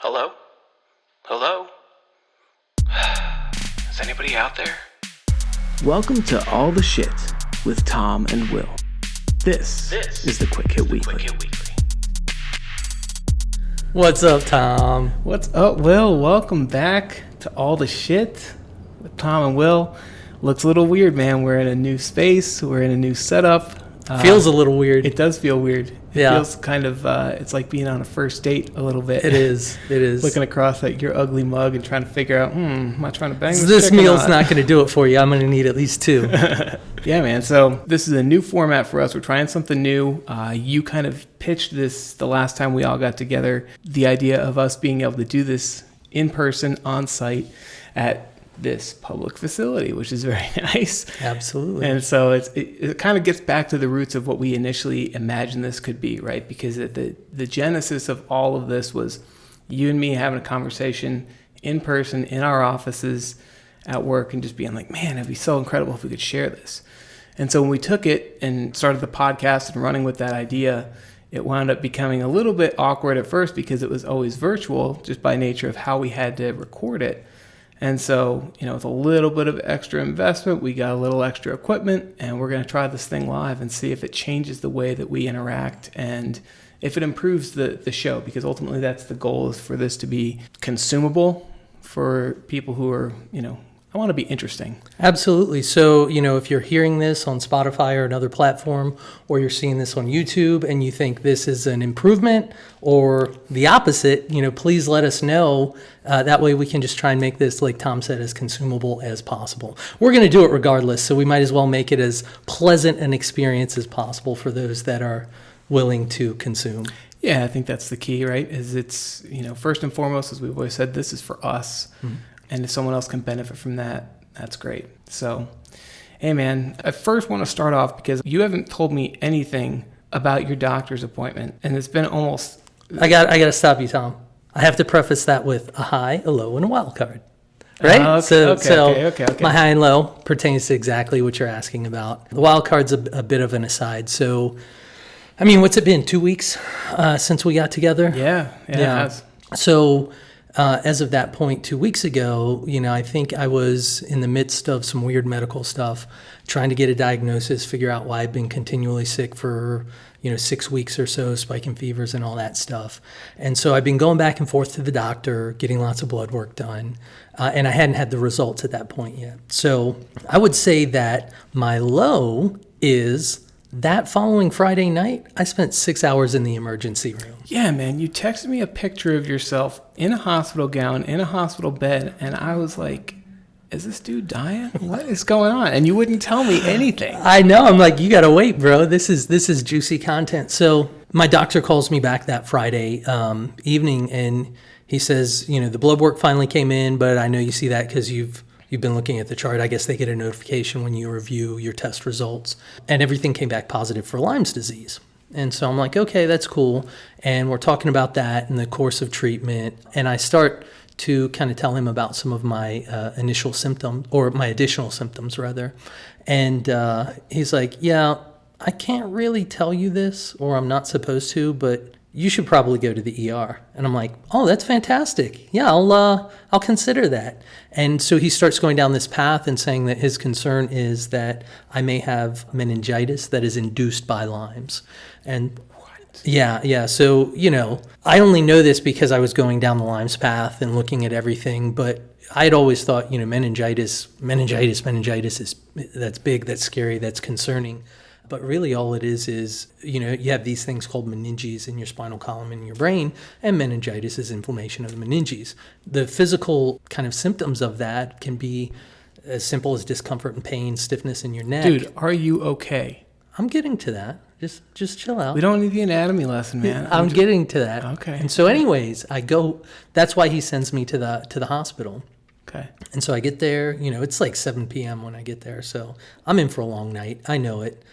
Hello? Hello? Is anybody out there? Welcome to All the Shit with Tom and Will. This is the Quick Hit Weekly. What's up, Tom? What's up, Will? Welcome back to All the Shit with Tom and Will. Looks a little weird, man. We're in a new space. We're in a new setup. Feels a little weird. It does feel weird. It Yeah. feels kind of, it's like being on a first date a little bit. It is. Looking across at your ugly mug and trying to figure out, am I trying to bang This chick or meal's not going to do it for you. I'm going to need at least two. Yeah, man. So this is a new format for us. We're trying something new. You kind of pitched this the last time we all got together, the idea of us being able to do this in person, on site, at this public facility, which is very nice. Absolutely. And so it kind of gets back to the roots of what we initially imagined this could be, right? Because the genesis of all of this was you and me having a conversation in person in our offices at work and just being like, man, it'd be so incredible if we could share this. And so when we took it and started the podcast and running with that idea, it wound up becoming a little bit awkward at first because it was always virtual just by nature of how we had to record it. And so, with a little bit of extra investment, we got a little extra equipment, and we're going to try this thing live and see if it changes the way that we interact and if it improves the show, because ultimately that's the goal, is for this to be consumable for people who are, I want to be interesting. Absolutely. So, if you're hearing this on Spotify or another platform, or you're seeing this on YouTube and you think this is an improvement or the opposite, please let us know. That way we can just try and make this, like Tom said, as consumable as possible. We're going to do it regardless, so we might as well make it as pleasant an experience as possible for those that are willing to consume. Yeah, I think that's the key, right? Is it's, first and foremost, as we've always said, this is for us. Mm-hmm. And if someone else can benefit from that, that's great. So, hey, man, I first want to start off because you haven't told me anything about your doctor's appointment. And it's been almost... I got to stop you, Tom. I have to preface that with a high, a low, and a wild card. Right? Okay. My high and low pertains to exactly what you're asking about. The wild card's a bit of an aside. So, what's it been, 2 weeks since we got together? Yeah. It has. So... as of that point 2 weeks ago, I think I was in the midst of some weird medical stuff, trying to get a diagnosis, figure out why I've been continually sick for, 6 weeks or so, spiking fevers and all that stuff. And so I've been going back and forth to the doctor, getting lots of blood work done, and I hadn't had the results at that point yet. So I would say that my low is... that following Friday night, I spent 6 hours in the emergency room. Yeah, man. You texted me a picture of yourself in a hospital gown, in a hospital bed, and I was like, is this dude dying? What is going on? And you wouldn't tell me anything. I know. I'm like, you got to wait, bro. This is juicy content. So my doctor calls me back that Friday evening, and he says, the blood work finally came in, but I know you see that because you've been looking at the chart. I guess they get a notification when you review your test results. And everything came back positive for Lyme's disease. And so I'm like, okay, that's cool. And we're talking about that in the course of treatment. And I start to kind of tell him about some of my initial symptoms, or my additional symptoms, rather. And he's like, yeah, I can't really tell you this, or I'm not supposed to, but you should probably go to the ER. And I'm like, oh, that's fantastic. Yeah, I'll consider that. And so he starts going down this path and saying that his concern is that I may have meningitis that is induced by Lyme's. And what? Yeah. So, I only know this because I was going down the Lyme's path and looking at everything, but I'd always thought, meningitis is, that's big, that's scary, that's concerning. But really all it is, you have these things called meninges in your spinal column in your brain, and meningitis is inflammation of the meninges. The physical kind of symptoms of that can be as simple as discomfort and pain, stiffness in your neck. Dude, are you okay? I'm getting to that. Just chill out. We don't need the anatomy lesson, man. I'm getting to that. Okay. And so anyways, I go, that's why he sends me to the hospital. Okay. And so I get there, it's like 7 p.m. when I get there. So I'm in for a long night. I know it.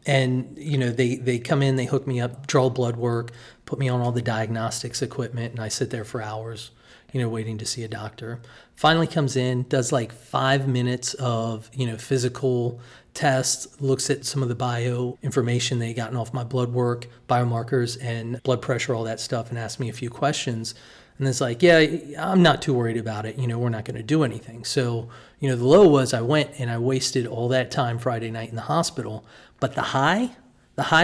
And, they come in, they hook me up, draw blood work, put me on all the diagnostics equipment, and I sit there for hours, waiting to see a doctor. Finally comes in, does like 5 minutes of, physical tests, looks at some of the bio information they gotten off my blood work, biomarkers and blood pressure, all that stuff, and asks me a few questions. And it's like, yeah, I'm not too worried about it. We're not going to do anything. So, the low was I went and I wasted all that time Friday night in the hospital. But the high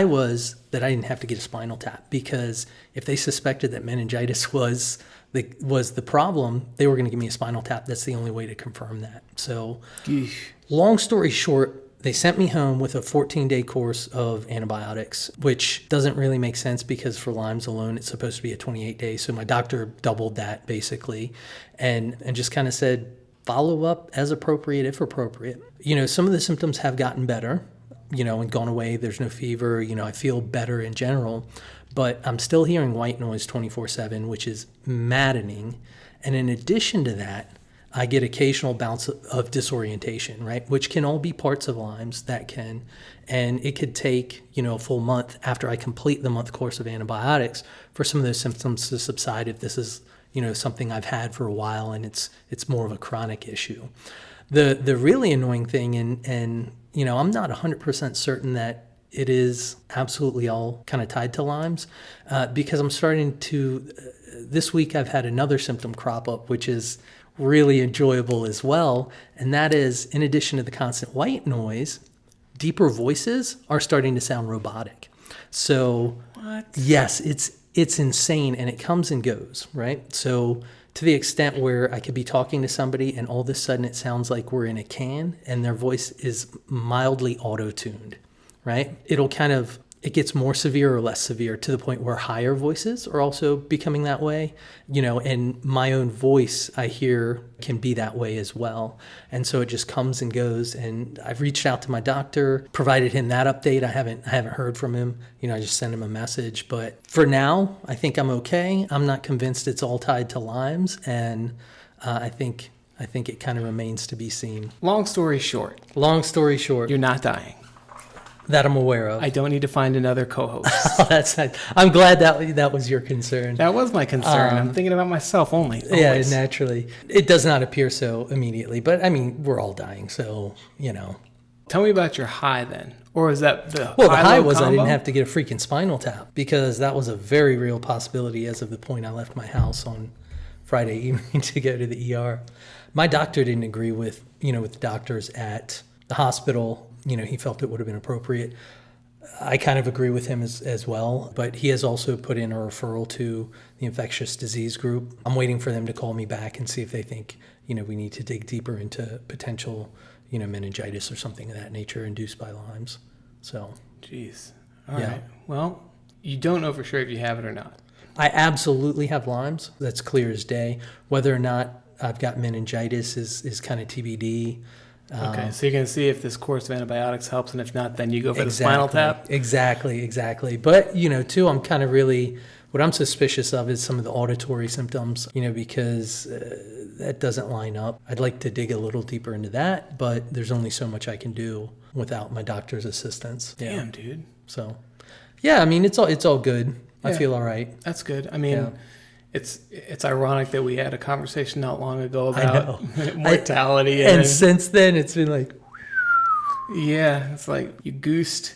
was that I didn't have to get a spinal tap, because if they suspected that meningitis was the problem, they were going to give me a spinal tap. That's the only way to confirm that. So, long story short, they sent me home with a 14-day course of antibiotics, which doesn't really make sense because for Lyme's alone, it's supposed to be a 28-day. So my doctor doubled that basically, and just kind of said, follow up as appropriate, if appropriate. Some of the symptoms have gotten better, and gone away. There's no fever. I feel better in general, but I'm still hearing white noise 24/7, which is maddening. And in addition to that, I get occasional bouts of disorientation, right? Which can all be parts of Lyme's, and it could take, a full month after I complete the month course of antibiotics for some of those symptoms to subside if this is, something I've had for a while and it's more of a chronic issue. The really annoying thing, and I'm not 100% certain that it is absolutely all kind of tied to Lyme's, because I'm starting to, this week I've had another symptom crop up, which is really enjoyable as well. And that is, in addition to the constant white noise, deeper voices are starting to sound robotic. So, What? Yes, it's insane, and it comes and goes, right? So to the extent where I could be talking to somebody and all of a sudden it sounds like we're in a can and their voice is mildly auto-tuned, right? It gets more severe or less severe to the point where higher voices are also becoming that way, and my own voice I hear can be that way as well. And so it just comes and goes. And I've reached out to my doctor, provided him that update. I haven't heard from him. I just sent him a message. But for now, I think I'm okay. I'm not convinced it's all tied to Lyme's, and I think it kind of remains to be seen. Long story short, You're you're not dying. that I'm aware of. I don't need to find another co-host. I'm glad that was your concern. That was my concern. I'm thinking about myself only. Yeah, Always. naturally. It does not appear so immediately, but I mean, we're all dying, so, Tell me about your high then. Or is that the Well, the high was combo? I didn't have to get a freaking spinal tap, because that was a very real possibility as of the point I left my house on Friday evening to go to the ER. My doctor didn't agree with the doctors at the hospital. He felt it would have been appropriate. I kind of agree with him as well, but he has also put in a referral to the infectious disease group. I'm waiting for them to call me back and see if they think, we need to dig deeper into potential, meningitis or something of that nature induced by Lyme's. So, Jeez. All right. Well, you don't know for sure if you have it or not. I absolutely have Lyme's. That's clear as day. Whether or not I've got meningitis is kind of TBD. Okay, so you're going to see if this course of antibiotics helps, and if not, then you go for the spinal tap? Exactly. But, too, I'm kind of really, what I'm suspicious of is some of the auditory symptoms, because that doesn't line up. I'd like to dig a little deeper into that, but there's only so much I can do without my doctor's assistance. Damn, dude. So, yeah, I mean, it's all good. I Yeah. feel all right. That's good. I mean, Yeah. it's ironic that we had a conversation not long ago I about know. mortality. And since then, it's been like, yeah, it's like you goosed.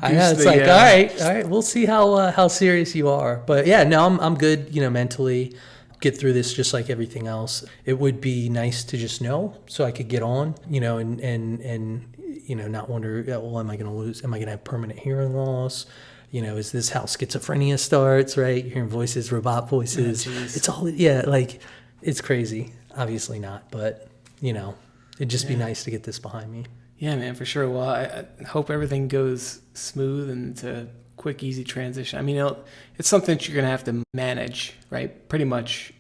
I know, it's like, all right, we'll see how serious you are. But yeah, no, I'm good, mentally. Get through this just like everything else. It would be nice to just know so I could get on, and not wonder, well, am I going to lose? Am I going to have permanent hearing loss? Is this how schizophrenia starts, right? You're hearing voices, robot voices. Oh, It's all, like, it's crazy. Obviously not, but, it'd just be nice to get this behind me. Yeah, man, for sure. Well, I hope everything goes smooth and it's a quick, easy transition. I mean, it's something that you're going to have to manage, right? Pretty much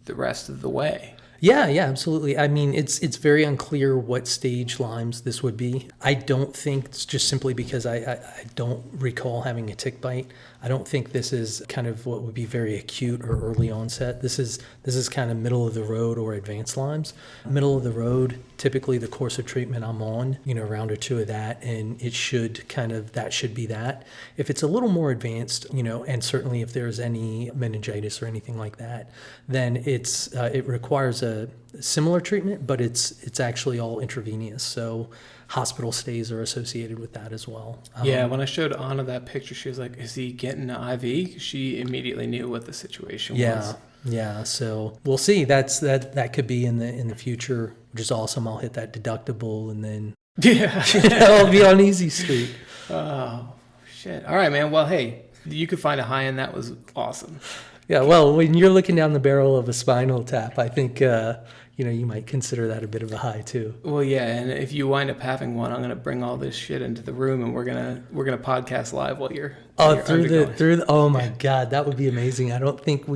the rest of the way. Yeah, absolutely. I mean, it's very unclear what stage Lyme's this would be. I don't think it's just simply because I don't recall having a tick bite. I don't think this is kind of what would be very acute or early onset. This is kind of middle of the road or advanced Lyme's. Middle of the road, typically the course of treatment I'm on, a round or two of that, and that should be that. If it's a little more advanced, and certainly if there's any meningitis or anything like that, then it requires a similar treatment, but it's actually all intravenous. So hospital stays are associated with that as well. Yeah, when I showed Anna that picture, she was like, is he getting an IV? She immediately knew what the situation was. Yeah, so we'll see. That could be in the future, which is awesome. I'll hit that deductible and then Yeah. I'll be on easy street. Oh, shit. All right, man. Well, hey, you could find a high end. That was awesome. Yeah, well, when you're looking down the barrel of a Spinal Tap, I think you might consider that a bit of a high too. Well, yeah, and if you wind up having one, I'm gonna bring all this shit into the room, and we're gonna podcast live while you're Oh my God, that would be amazing. I don't think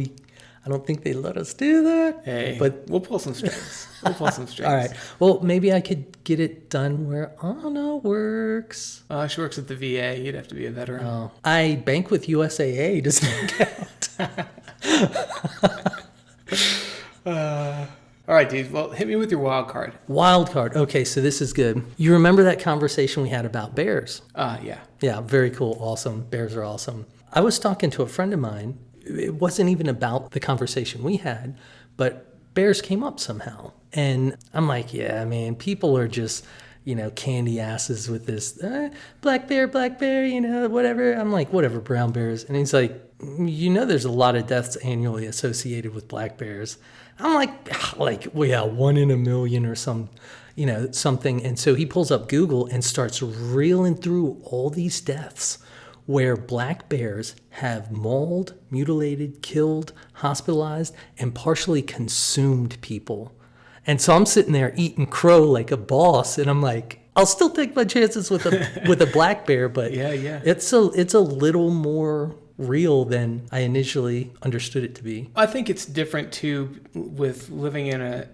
they let us do that. Hey, but we'll pull some strings. All right. Well, maybe I could get it done where Anna works. She works at the VA. You'd have to be a veteran. Oh, I bank with USAA. Does that count? All right, dude. Well, hit me with your wild card. Wild card. Okay, so this is good. You remember that conversation we had about bears? Yeah. Yeah, very cool. Awesome. Bears are awesome. I was talking to a friend of mine. It wasn't even about the conversation we had, but bears came up somehow. And I'm like, yeah, man, people are just, candy asses with this black bear, whatever. I'm like, whatever, brown bears. And he's like, there's a lot of deaths annually associated with black bears. I'm like, well, yeah, 1 in a million or something. And so he pulls up Google and starts reeling through all these deaths where black bears have mauled, mutilated, killed, hospitalized, and partially consumed people. And so I'm sitting there eating crow like a boss, and I'm like, I'll still take my chances with a black bear, but yeah, it's a little more real than I initially understood it to be. I think it's different too with living in a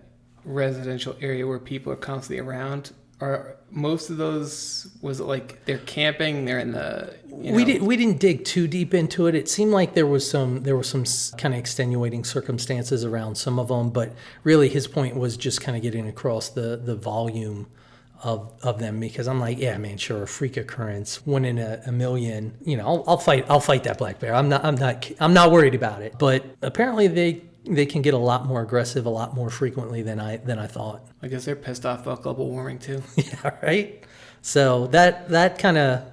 residential area where people are constantly around. Are most of those, was it like they're camping, they're in the We didn't dig too deep into it. It seemed like there were some kind of extenuating circumstances around some of them, but really his point was just kind of getting across the volume of them, because I'm like, yeah, man, sure, a freak occurrence, 1 in a million. I'll fight that black bear. I'm not worried about it. But apparently they can get a lot more aggressive a lot more frequently than I thought. I guess they're pissed off about global warming too. Yeah, right? So that kind of,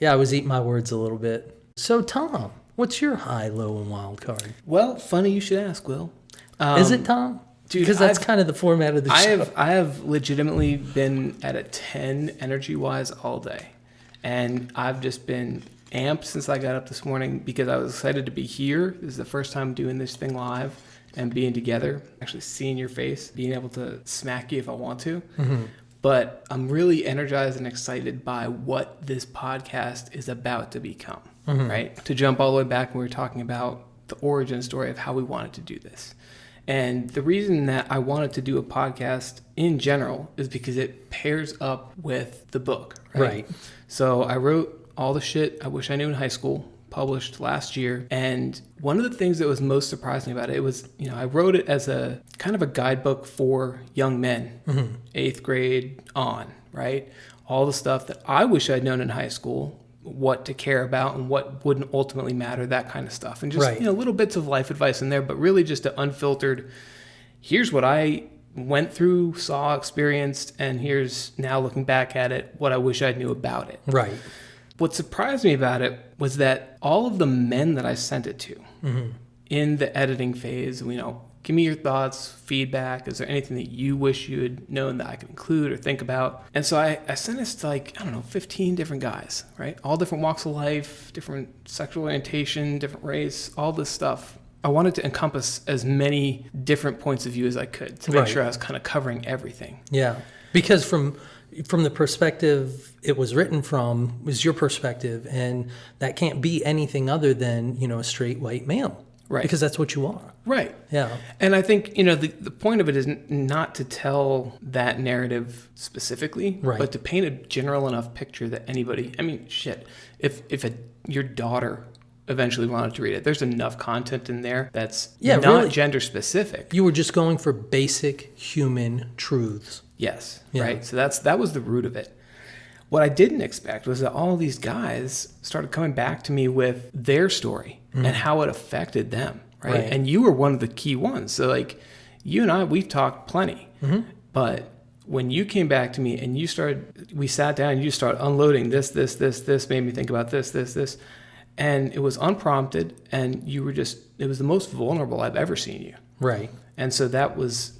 I was eating my words a little bit. So Tom, what's your high, low, and wild card? Well, funny you should ask, Will. Is it, Tom? Dude, because that's kind of the format of the show. I have legitimately been at a 10 energy-wise all day. And I've just been amped since I got up this morning because I was excited to be here. This is the first time doing this thing live and being together, actually seeing your face, being able to smack you if I want to. Mm-hmm. But I'm really energized and excited by what this podcast is about to become, right? To jump all the way back when we were talking about the origin story of how we wanted to do this. And the reason that I wanted to do a podcast in general is because it pairs up with the book, right? So I wrote All the Shit I Wish I Knew in High School, published last year. And one of the things that was most surprising about it was, I wrote it as a kind of a guidebook for young men, 8th grade on, right? All the stuff that I wish I'd known in high school, what to care about and what wouldn't ultimately matter, that kind of stuff. And just, little bits of life advice in there, but really just an unfiltered, here's what I went through, saw, experienced, and here's now looking back at it, what I wish I knew about it. Right. What surprised me about it was that all of the men that I sent it to in the editing phase, give me your thoughts, feedback. Is there anything that you wish you had known that I could include or think about? And so I sent this to 15 different guys, right? All different walks of life, different sexual orientation, different race, all this stuff. I wanted to encompass as many different points of view as I could to make sure I was kind of covering everything. Yeah, because from the perspective it was written from was your perspective, and that can't be anything other than, a straight white male. Right. Because that's what you are. Right. Yeah. And I think, the point of it is not to tell that narrative specifically, but to paint a general enough picture that anybody, if your daughter eventually wanted to read it, there's enough content in there that's not really gender specific. You were just going for basic human truths. Yes. Yeah. Right. So that was the root of it. What I didn't expect was that all these guys started coming back to me with their story and how it affected them, right? And you were one of the key ones. So you and I, we've talked plenty, but when you came back to me and we sat down and you started unloading this made me think about this. And it was unprompted, and it was the most vulnerable I've ever seen you. Right. And so that was,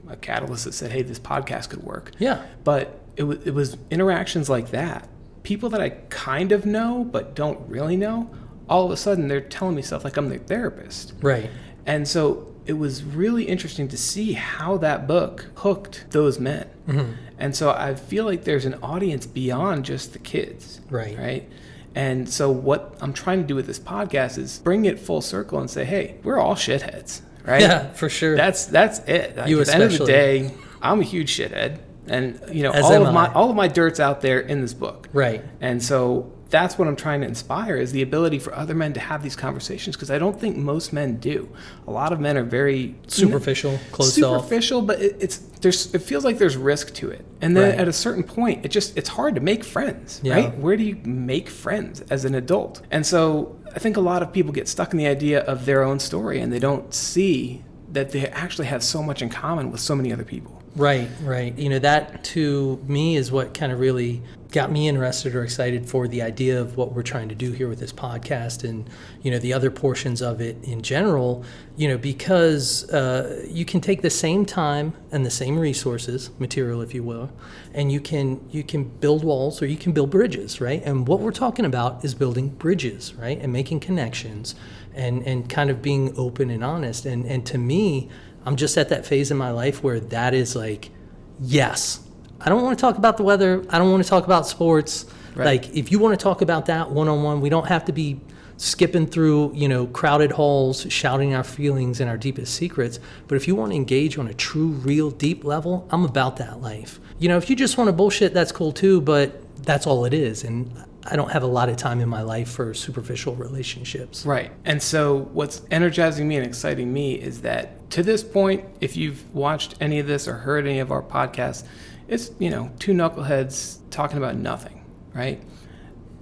a catalyst that said, hey, this podcast could work. Yeah. But it was interactions like that. People that I kind of know but don't really know, all of a sudden they're telling me stuff like I'm their therapist. Right. And so it was really interesting to see how that book hooked those men. Mm-hmm. And so I feel like there's an audience beyond just the kids. Right. And so what I'm trying to do with this podcast is bring it full circle and say, hey, we're all shitheads, right? Yeah, for sure. That's it. Like, you at the end of the especially. day, I'm a huge shithead. And, As all of my dirt's out there in this book. Right. And so that's what I'm trying to inspire, is the ability for other men to have these conversations, because I don't think most men do. A lot of men are very superficial, closed off. Superficial, but it feels like there's risk to it. And then at a certain point, it's hard to make friends, right? Where do you make friends as an adult? And so I think a lot of people get stuck in the idea of their own story, and they don't see that they actually have so much in common with so many other people. Right. That to me is what kind of really got me interested or excited for the idea of what we're trying to do here with this podcast, and, the other portions of it in general, because you can take the same time and the same resources, material, if you will, and you can build walls or you can build bridges, right? And what we're talking about is building bridges, right? And making connections and kind of being open and honest. And to me, I'm just at that phase in my life where that is like, yes, I don't want to talk about the weather. I don't want to talk about sports. Right. Like, if you want to talk about that one-on-one, we don't have to be skipping through, crowded halls, shouting our feelings and our deepest secrets. But if you want to engage on a true, real, deep level, I'm about that life. If you just want to bullshit, that's cool too, but that's all it is. And I don't have a lot of time in my life for superficial relationships. Right. And so what's energizing me and exciting me is that to this point, if you've watched any of this or heard any of our podcasts, it's, two knuckleheads talking about nothing, right?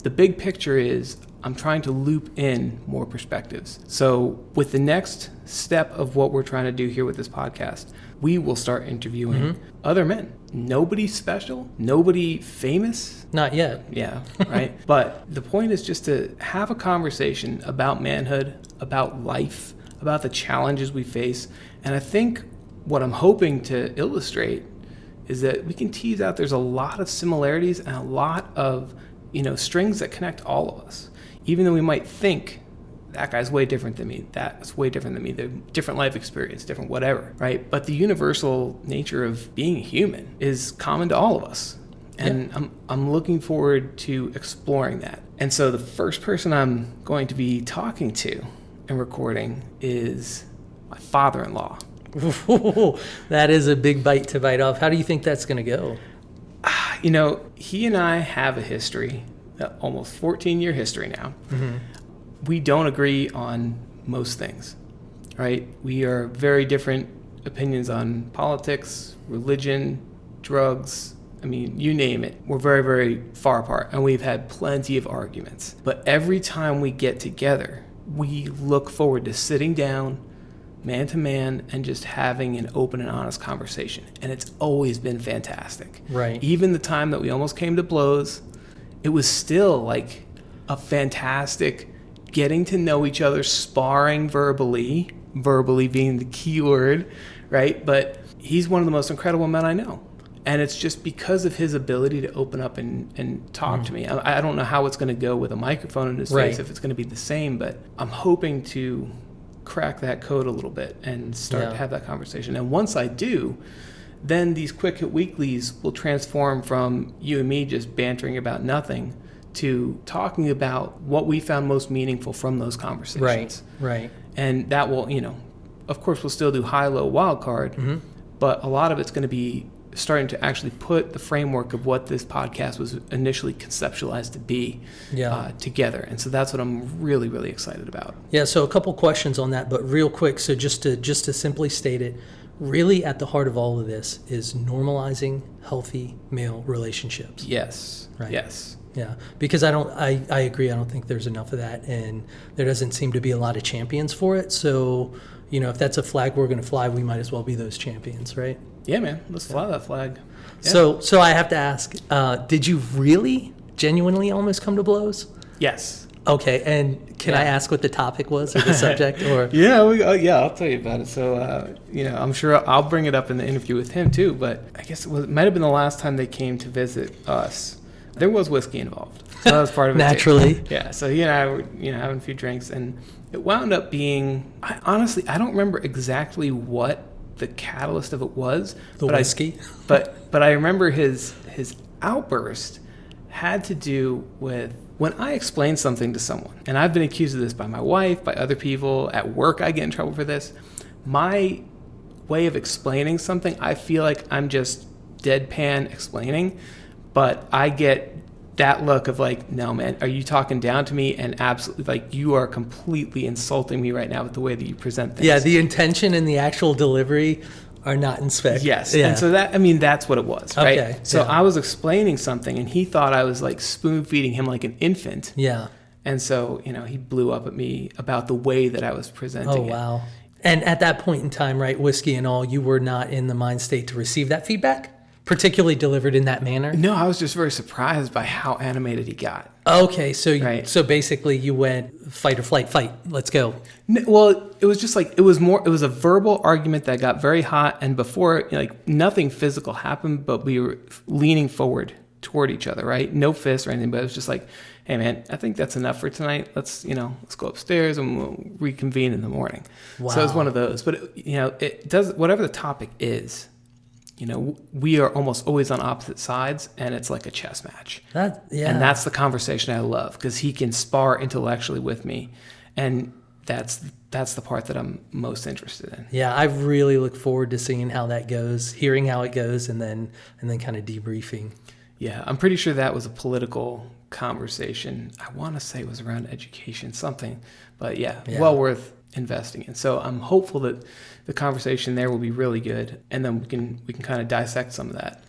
The big picture is I'm trying to loop in more perspectives. So with the next step of what we're trying to do here with this podcast, we will start interviewing other men. Nobody special, nobody famous. Not yet. Yeah, right. But the point is just to have a conversation about manhood, about life, about the challenges we face. And I think what I'm hoping to illustrate is that we can tease out there's a lot of similarities and a lot of, strings that connect all of us. Even though we might think that guy's way different than me, that's way different than me, the different life experience, different whatever, right? But the universal nature of being human is common to all of us. And I'm looking forward to exploring that. And so the first person I'm going to be talking to and recording is my father-in-law. That is a big bite to bite off. How do you think that's going to go? He and I have a history, almost 14-year history now. Mm-hmm. We don't agree on most things, right? We are very different opinions on politics, religion, drugs. I mean, you name it. We're very, very far apart, and we've had plenty of arguments. But every time we get together, we look forward to sitting down, man to man, and just having an open and honest conversation. And it's always been fantastic. Right. Even the time that we almost came to blows, it was still like a fantastic getting to know each other, sparring verbally being the key word, right? But he's one of the most incredible men I know. And it's just because of his ability to open up and talk to me. I don't know how it's going to go with a microphone in his face, if it's going to be the same, but I'm hoping to crack that code a little bit and start to have that conversation. And once I do, then these quick hit weeklies will transform from you and me just bantering about nothing to talking about what we found most meaningful from those conversations. Right. And that will, of course, we'll still do high-low wild card, but a lot of it's going to be starting to actually put the framework of what this podcast was initially conceptualized to be together. And so that's what I'm really, really excited about. Yeah, so a couple questions on that, but real quick. So just to simply state it, really at the heart of all of this is normalizing healthy male relationships. Yes. Right. Yes. Yeah, because I agree. I don't think there's enough of that, and there doesn't seem to be a lot of champions for it. So, if that's a flag we're going to fly, we might as well be those champions, right? Yeah, man. Let's fly that flag. Yeah. So I have to ask, did you really genuinely almost come to blows? Yes. Okay, and can I ask what the topic was or the subject? Or Yeah, I'll tell you about it. So, I'm sure I'll bring it up in the interview with him too. But I guess it might have been the last time they came to visit us. There was whiskey involved, so that was part of it. Naturally. Too. Yeah. So he and I were, having a few drinks, and it wound up being. I don't remember exactly what the catalyst of it was. The whiskey. But I remember his outburst had to do with. When I explain something to someone, and I've been accused of this by my wife, by other people, at work I get in trouble for this, my way of explaining something, I feel like I'm just deadpan explaining, but I get that look of like, no man, are you talking down to me? And absolutely, like, you are completely insulting me right now with the way that you present things. Yeah, the intention and the actual delivery are not in spec. Yes. Yeah. And so that's what it was, right? Okay. So yeah. I was explaining something and he thought I was like spoon feeding him like an infant. Yeah. And so, he blew up at me about the way that I was presenting it. Oh, wow. And at that point in time, right, whiskey and all, you were not in the mind state to receive that feedback, particularly delivered in that manner? No, I was just very surprised by how animated he got. Okay, so Right. so basically you went fight or flight, fight. Let's go. Well, it was just like, it was a verbal argument that got very hot. And before, nothing physical happened, but we were leaning forward toward each other, right? No fists or anything, but it was just like, hey man, I think that's enough for tonight. Let's go upstairs and we'll reconvene in the morning. Wow. So it was one of those, but it does, whatever the topic is, we are almost always on opposite sides, and it's like a chess match. And that's the conversation I love, because he can spar intellectually with me, and that's the part that I'm most interested in. Yeah, I really look forward to seeing how that goes, hearing how it goes, and then kind of debriefing. Yeah, I'm pretty sure that was a political conversation. I want to say it was around education, something, but yeah, well worth investing in. So I'm hopeful that the conversation there will be really good, and then we can kind of dissect some of that.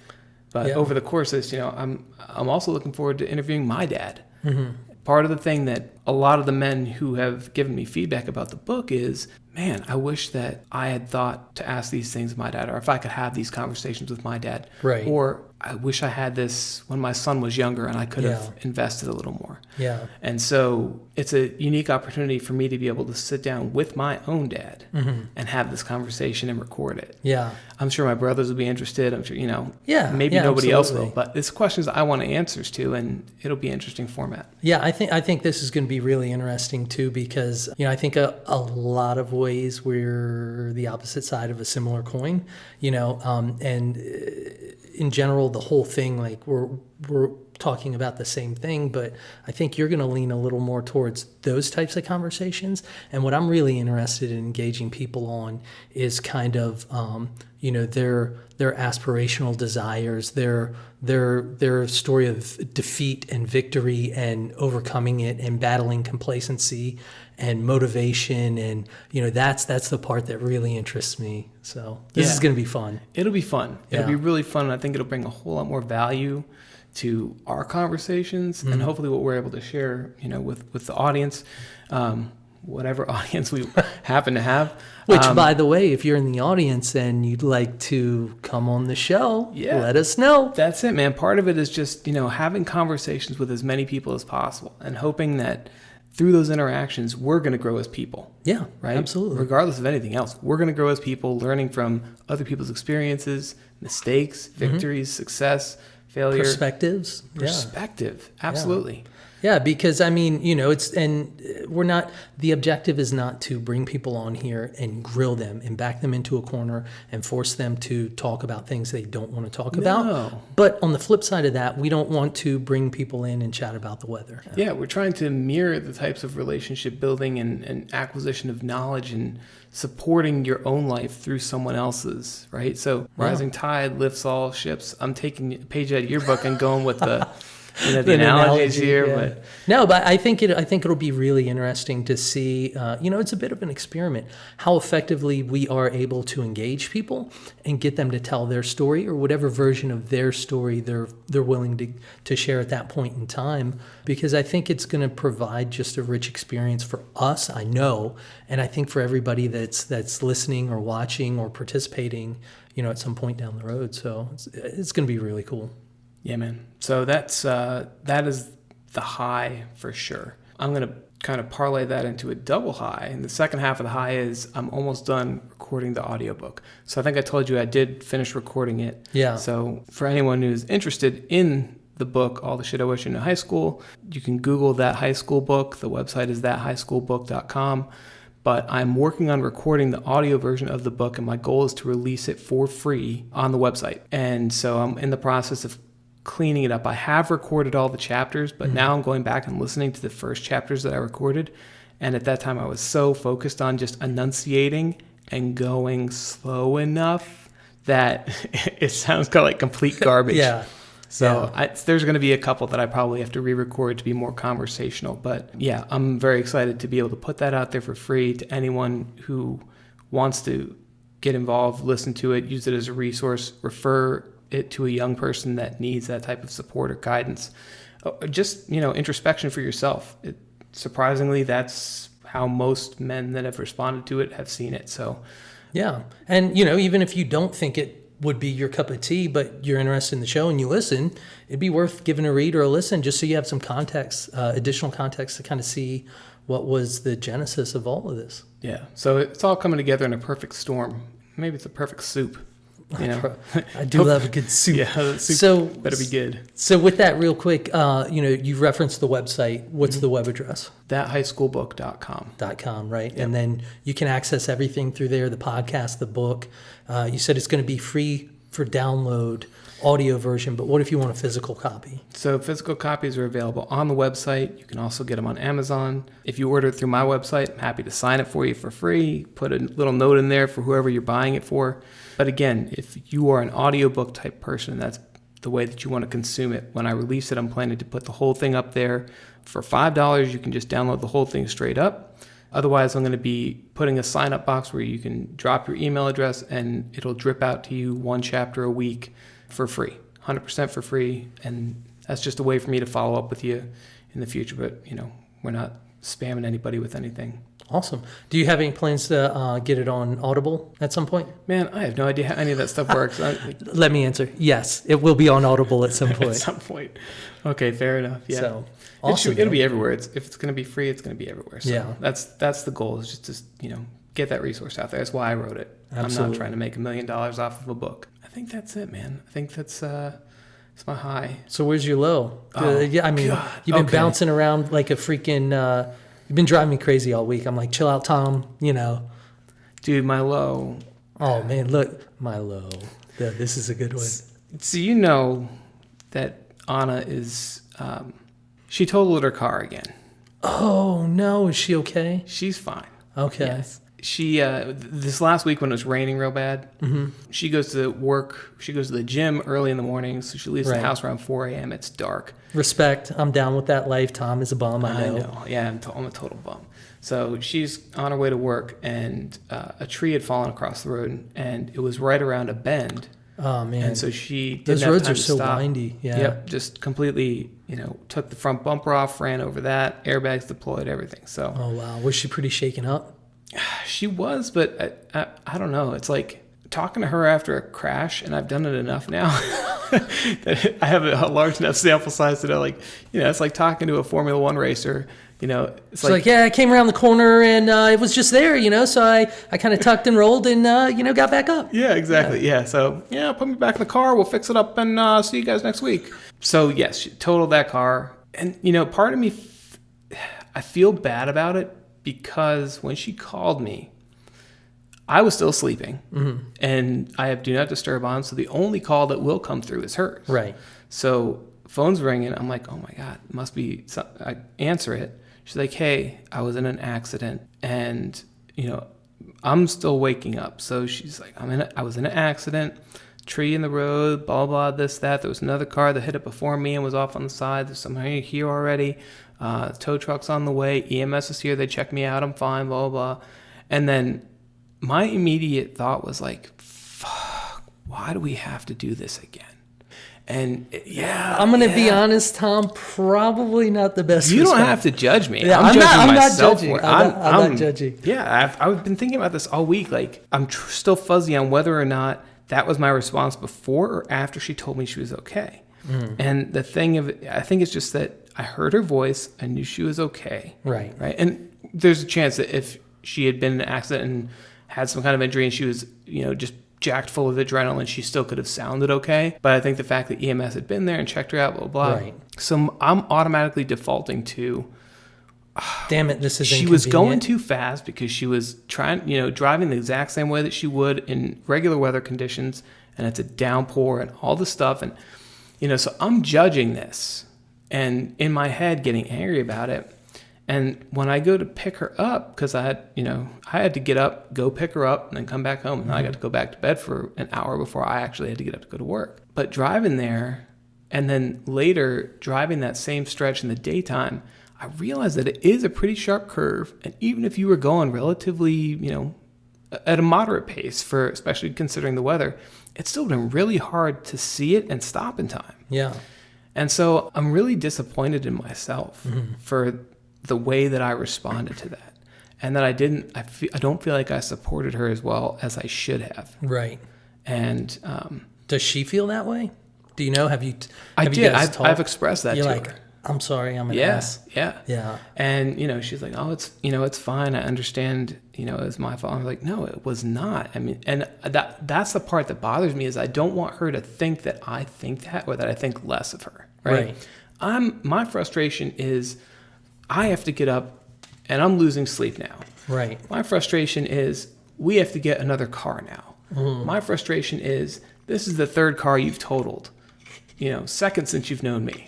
But over the course of this, I'm also looking forward to interviewing my dad. Mm-hmm. Part of the thing that a lot of the men who have given me feedback about the book is, man, I wish that I had thought to ask these things of my dad, or if I could have these conversations with my dad. Right. Or I wish I had this when my son was younger and I could have invested a little more. Yeah. And so it's a unique opportunity for me to be able to sit down with my own dad and have this conversation and record it. Yeah. I'm sure my brothers will be interested. I'm sure, maybe absolutely. nobody else will, but it's questions I want answers to, and it'll be an interesting format. Yeah, I think this is going to be really interesting too, because I think a lot of ways we're the opposite side of a similar coin, and in general the whole thing, like we're talking about the same thing, but I think you're going to lean a little more towards those types of conversations. And what I'm really interested in engaging people on is kind of their aspirational desires, their story of defeat and victory and overcoming it and battling complacency and motivation, and that's the part that really interests me. So this is going to be fun. It'll be fun. It'll be really fun, and I think it'll bring a whole lot more value to our conversations, and hopefully what we're able to share, with the audience, whatever audience we happen to have. Which, by the way, if you're in the audience and you'd like to come on the show, let us know. That's it, man. Part of it is just, having conversations with as many people as possible and hoping that through those interactions, we're going to grow as people. Yeah, right? Absolutely. Regardless of anything else, we're going to grow as people, learning from other people's experiences, mistakes, victories, success, failure. Perspective. Absolutely. Yeah, because we're not, the objective is not to bring people on here and grill them and back them into a corner and force them to talk about things they don't want to talk about. But on the flip side of that, we don't want to bring people in and chat about the weather. Yeah, we're trying to mirror the types of relationship building and acquisition of knowledge and supporting your own life through someone else's, right? So rising tide lifts all ships. I'm taking a page out of your book and going with the the analogies here. Yeah. But no, but I think it'll be really interesting to see. It's a bit of an experiment how effectively we are able to engage people and get them to tell their story, or whatever version of their story they're willing to share at that point in time. Because I think it's going to provide just a rich experience for us, I know, and I think for everybody that's listening or watching or participating, at some point down the road. So it's going to be really cool. Yeah, man. So that is the high for sure. I'm going to kind of parlay that into a double high. And the second half of the high is I'm almost done recording the audiobook. So I think I told you I did finish recording it. Yeah. So for anyone who's interested in the book, All the Shit I Wish I Knew in High School, you can Google That High School Book. The website is thathighschoolbook.com. But I'm working on recording the audio version of the book, and my goal is to release it for free on the website. And so I'm in the process of cleaning it up. I have recorded all the chapters, but now I'm going back and listening to the first chapters that I recorded. And at that time, I was so focused on just enunciating and going slow enough that it sounds kind of like complete garbage. Yeah. So there's going to be a couple that I probably have to re-record to be more conversational. But yeah, I'm very excited to be able to put that out there for free to anyone who wants to get involved, listen to it, use it as a resource, refer it to a young person that needs that type of support or guidance. Just, introspection for yourself. Surprisingly, that's how most men that have responded to it have seen it. So yeah. And, even if you don't think it would be your cup of tea, but you're interested in the show and you listen, it'd be worth giving a read or a listen just so you have some context, additional context to kind of see what was the genesis of all of this. Yeah. So it's all coming together in a perfect storm. Maybe it's a perfect soup. I do love a good soup. Yeah, the soup better be good. So with that real quick, you referenced the website. What's the web address? Thathighschoolbook.com. Right? Yep. And then you can access everything through there, the podcast, the book. You said it's going to be free for download, audio version, but what if you want a physical copy? So physical copies are available on the website. You can also get them on Amazon. If you order it through my website, I'm happy to sign it for you for free, put a little note in there for whoever you're buying it for. But again, if you are an audiobook type person, that's the way that you want to consume it. When I release it, I'm planning to put the whole thing up there. For $5, you can just download the whole thing straight up. Otherwise, I'm going to be putting a sign-up box where you can drop your email address and it'll drip out to you one chapter a week for free, 100% for free. And that's just a way for me to follow up with you in the future. But, we're not spamming anybody with anything. Awesome. Do you have any plans to get it on Audible at some point? Man, I have no idea how any of that stuff works. Let me answer. Yes, it will be on Audible at some point. At some point. Okay, fair enough. Yeah. So, awesome. It'll be everywhere. If it's going to be free, it's going to be everywhere. So yeah. That's the goal, is just to, get that resource out there. That's why I wrote it. Absolutely. I'm not trying to make $1 million off of a book. I think that's it, man. I think that's it's my high. So where's your low? God. You've been bouncing around like a freaking... You've been driving me crazy all week. I'm like, chill out, Tom, Dude, my low. Oh, man, look, my low. This is a good one. So that Anna is... she totaled her car again. Oh, no. Is she okay? She's fine. Okay. Yes. She, this last week when it was raining real bad, she goes to work, she goes to the gym early in the morning, so she leaves the house around 4 a.m. It's dark. Respect. I'm down with that life. Tom is a bum, I know. Yeah, I'm a total bum. So she's on her way to work, and a tree had fallen across the road, and it was right around a bend. Oh, man. And so she didn't Those have roads time are to so stop. windy. Yeah. Yep, just completely, took the front bumper off, ran over that, airbags deployed, everything. So. Oh, wow. Was she pretty shaken up? She was, but I don't know. It's like talking to her after a crash, and I've done it enough now that I have a large enough sample size that it's like talking to a Formula One racer. It's like, yeah, I came around the corner and it was just there, so I kind of tucked and rolled and, got back up. Yeah, exactly. Yeah. So, put me back in the car. We'll fix it up and see you guys next week. So, yes, she totaled that car. And, part of me, I feel bad about it because when she called me, I was still sleeping. Mm-hmm. And I have Do Not Disturb on. So the only call that will come through is hers. Right. So phone's ringing. I'm like, oh my God, it must be something. I answer it. She's like, hey, I was in an accident and, I'm still waking up. So she's like, I was in an accident, tree in the road, blah, blah, this, that. There was another car that hit it before me and was off on the side. There's somebody here already. Tow truck's on the way. EMS is here. They checked me out. I'm fine, blah, blah. And then my immediate thought was like, fuck, why do we have to do this again? And I'm going to be honest, Tom, probably not the best. You don't have to judge me. Yeah, I'm not myself judging. for it. I'm not judging. Yeah, I've been thinking about this all week. Like, I'm still fuzzy on whether or not that was my response before or after she told me she was okay. Mm. And the thing of it, I think it's just that I heard her voice. I knew she was okay. Right. Right. And there's a chance that if she had been in an accident and had some kind of injury and she was, just jacked full of adrenaline, she still could have sounded okay. But I think the fact that EMS had been there and checked her out, blah, blah, blah. Right. So I'm automatically defaulting to, Damn it, this is she was going inconvenient. too fast because she was driving the exact same way that she would in regular weather conditions, and it's a downpour and all this stuff. And, so I'm judging this and in my head getting angry about it. And when I go to pick her up, because I had to get up, go pick her up, and then come back home. And then I got to go back to bed for an hour before I actually had to get up to go to work. But driving there, and then later driving that same stretch in the daytime, I realized that it is a pretty sharp curve. And even if you were going relatively, at a moderate pace, for especially considering the weather, it's still been really hard to see it and stop in time. Yeah. And so I'm really disappointed in myself for the way that I responded to that, and that I don't feel like I supported her as well as I should have. Right. And Does she feel that way? Do you know? Have you I did. guys talked? I've expressed that You're to like, her. I'm sorry, I'm an Yeah, ass. yeah, Yeah. And she's like, oh, it's fine. I understand. It was my fault. I was like, no, it was not. I mean, and that's the part that bothers me is I don't want her to think that I think that, or that I think less of her. Right. My frustration is I have to get up and I'm losing sleep now. Right. My frustration is we have to get another car now. My frustration is this is the third car you've totaled, second since you've known me.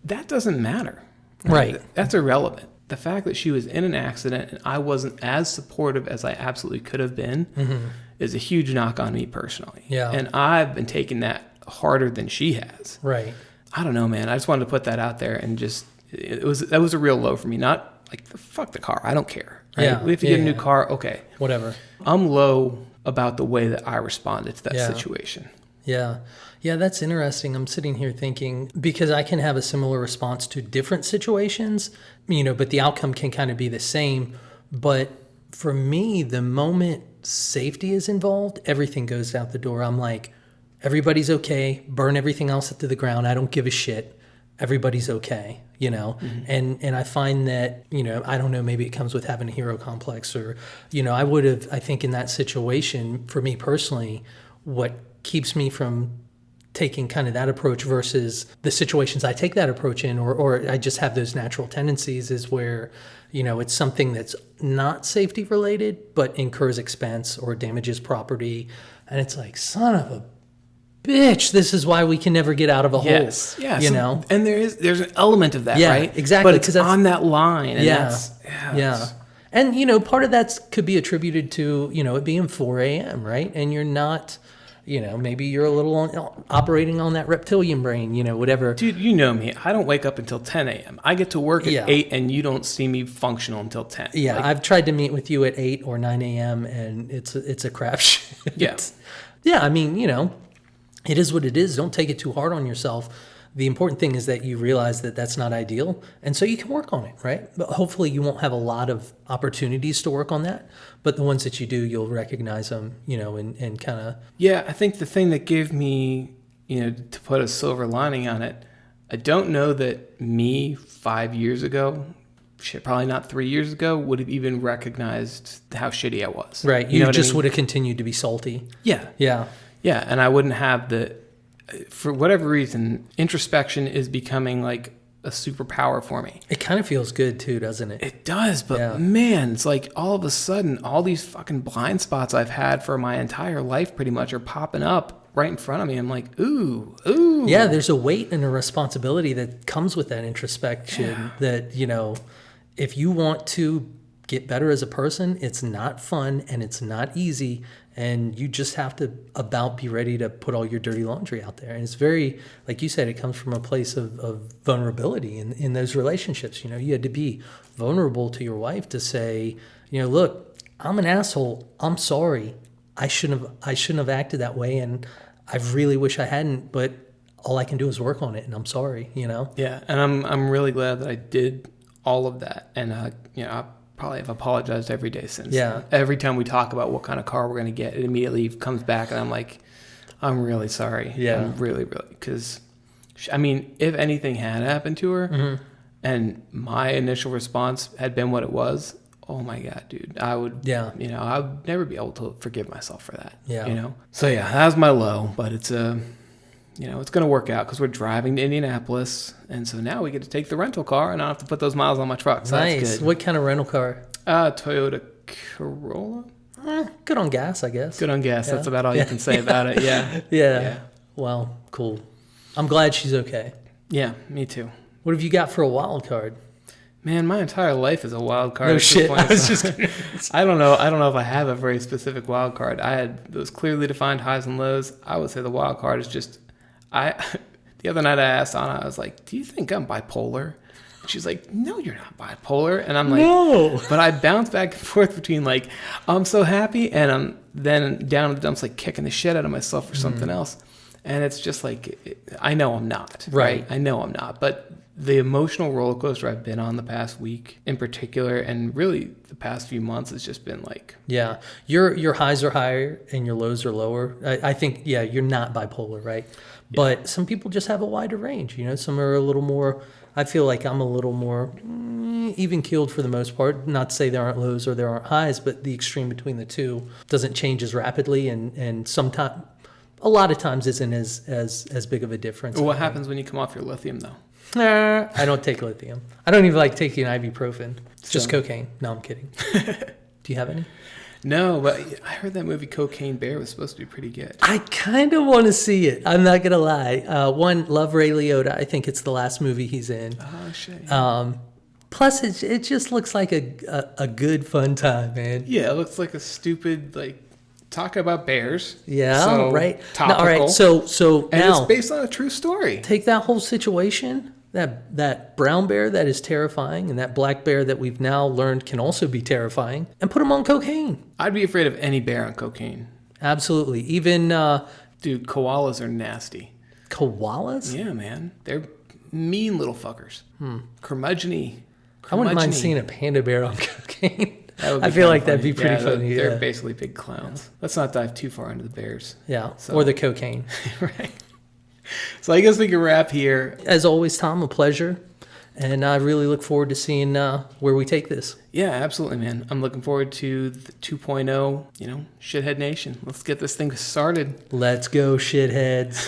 That doesn't matter. Right. That's irrelevant. The fact that she was in an accident and I wasn't as supportive as I absolutely could have been is a huge knock on me personally. Yeah. And I've been taking that harder than she has. Right. I don't know, man. I just wanted to put that out there and just that was a real low for me. Not like fuck the car. I don't care. Right? Yeah. We have to get a new car. Okay. Whatever. I'm low about the way that I responded to that Yeah. situation. Yeah. Yeah, that's interesting. I'm sitting here thinking, because I can have a similar response to different situations, but the outcome can kind of be the same. But for me, the moment safety is involved, everything goes out the door. I'm like, everybody's okay. Burn everything else to the ground. I don't give a shit. Everybody's okay, And I find that, I don't know, maybe it comes with having a hero complex or, I think in that situation, for me personally, what keeps me from taking kind of that approach versus the situations I take that approach in, or I just have those natural tendencies is where, it's something that's not safety related, but incurs expense or damages property. And it's like, son of a bitch, this is why we can never get out of a hole. Yes. And there's an element of that, Yeah, right? exactly, But it's 'cause that's- on that line. And Yeah. that's. And, part of that could be attributed to, it being 4 a.m., right? And you're not, maybe you're a little operating on that reptilian brain, whatever. Dude, you know me. I don't wake up until 10 a.m. I get to work at 8 and you don't see me functional until 10. Yeah, I've tried to meet with you at 8 or 9 a.m. and it's a crapshoot. Yeah. Yeah, I mean, it is what it is. Don't take it too hard on yourself. The important thing is that you realize that that's not ideal. And so you can work on it, right? But hopefully you won't have a lot of opportunities to work on that. But the ones that you do, you'll recognize them, and kind of... Yeah, I think the thing that gave me, to put a silver lining on it, I don't know that me 5 years ago, probably not 3 years ago, would have even recognized how shitty I was. Right. You just would have continued to be salty. Yeah. Yeah. Yeah, and I wouldn't have for whatever reason, introspection is becoming like a superpower for me. It kind of feels good too, doesn't it? It does, but man, it's like all of a sudden, all these fucking blind spots I've had for my entire life pretty much are popping up right in front of me. I'm like, ooh. Yeah, there's a weight and a responsibility that comes with that introspection that, if you want to get better as a person, it's not fun and it's not easy. And you just have to be ready to put all your dirty laundry out there. And it's very, like you said, it comes from a place of vulnerability in those relationships. You had to be vulnerable to your wife to say, look, I'm an asshole. I'm sorry. I shouldn't have acted that way. And I really wish I hadn't, but all I can do is work on it. And I'm sorry, Yeah. And I'm really glad that I did all of that. And, I probably have apologized every day since. Yeah. Every time we talk about what kind of car we're going to get, it immediately comes back and I'm like, I'm really sorry. Yeah. I'm really, really, because, I mean, if anything had happened to her, and my initial response had been what it was, oh my God, dude, I would never be able to forgive myself for that. Yeah. So yeah, that was my low, but it's it's going to work out because we're driving to Indianapolis, and so now we get to take the rental car, and I don't have to put those miles on my truck. So Nice. that's good. What kind of rental car? Toyota Corolla. Good on gas, I guess. Good on gas. That's about all you can say about it. Yeah. Yeah. Well, cool. I'm glad she's okay. Yeah, me too. What have you got for a wild card? Man, my entire life is a wild card. No at this shit. point, I was so just I don't know if I have a very specific wild card. I had those clearly defined highs and lows. I would say the wild card is just the other night I asked Anna, I was like, do you think I'm bipolar? And she's like, no, you're not bipolar. And I'm like, No. But I bounce back and forth between like, I'm so happy, and I'm then down in the dumps like kicking the shit out of myself for something else. And it's just like, I know I'm not. Right. I know I'm not. But the emotional roller coaster I've been on the past week in particular, and really the past few months, has just been like... Yeah. Your highs are higher and your lows are lower. I think, yeah, you're not bipolar, right? Yeah. But some people just have a wider range. Some are a little more... I feel like I'm a little more even keeled for the most part. Not to say there aren't lows or there aren't highs, but the extreme between the two doesn't change as rapidly, and sometimes, a lot of times, isn't as big of a difference. What happens when you come off your lithium, though? I don't take lithium. I don't even like taking ibuprofen. It's just cocaine. No, I'm kidding. Do you have any? No, but I heard that movie Cocaine Bear was supposed to be pretty good. I kind of want to see it. I'm not going to lie. One, love Ray Liotta. I think it's the last movie he's in. Oh, shit. Plus, it just looks like a good, fun time, man. Yeah, it looks like a stupid, like, talk about bears. Yeah, so right. Topical. All right, so and now... it's based on a true story. Take that whole situation... That brown bear that is terrifying, and that black bear that we've now learned can also be terrifying, and put them on cocaine. I'd be afraid of any bear on cocaine. Absolutely. Even... Dude, koalas are nasty. Koalas? Yeah, man. They're mean little fuckers. Curmudgeon-y. I wouldn't mind seeing a panda bear on cocaine. I feel like that'd be pretty funny. They're basically big clowns. Yeah. Let's not dive too far into the bears. Yeah, or the cocaine. Right. So I guess we can wrap here. As always, Tom, a pleasure. And I really look forward to seeing where we take this. Yeah, absolutely, man. I'm looking forward to the 2.0, Shithead Nation. Let's get this thing started. Let's go, shitheads.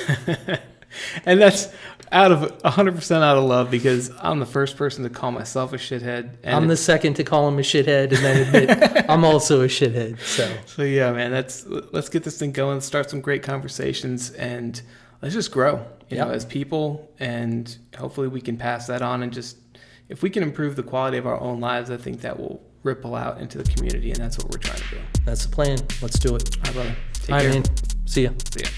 And that's 100% out of love, because I'm the first person to call myself a shithead. And I'm the second to call him a shithead, and then admit I'm also a shithead. So yeah, man, let's get this thing going, start some great conversations, and let's just grow, as people, and hopefully we can pass that on. And just, if we can improve the quality of our own lives, I think that will ripple out into the community, and that's what we're trying to do. That's the plan. Let's do it. All right, brother. Take All right, care. man. See ya. See ya.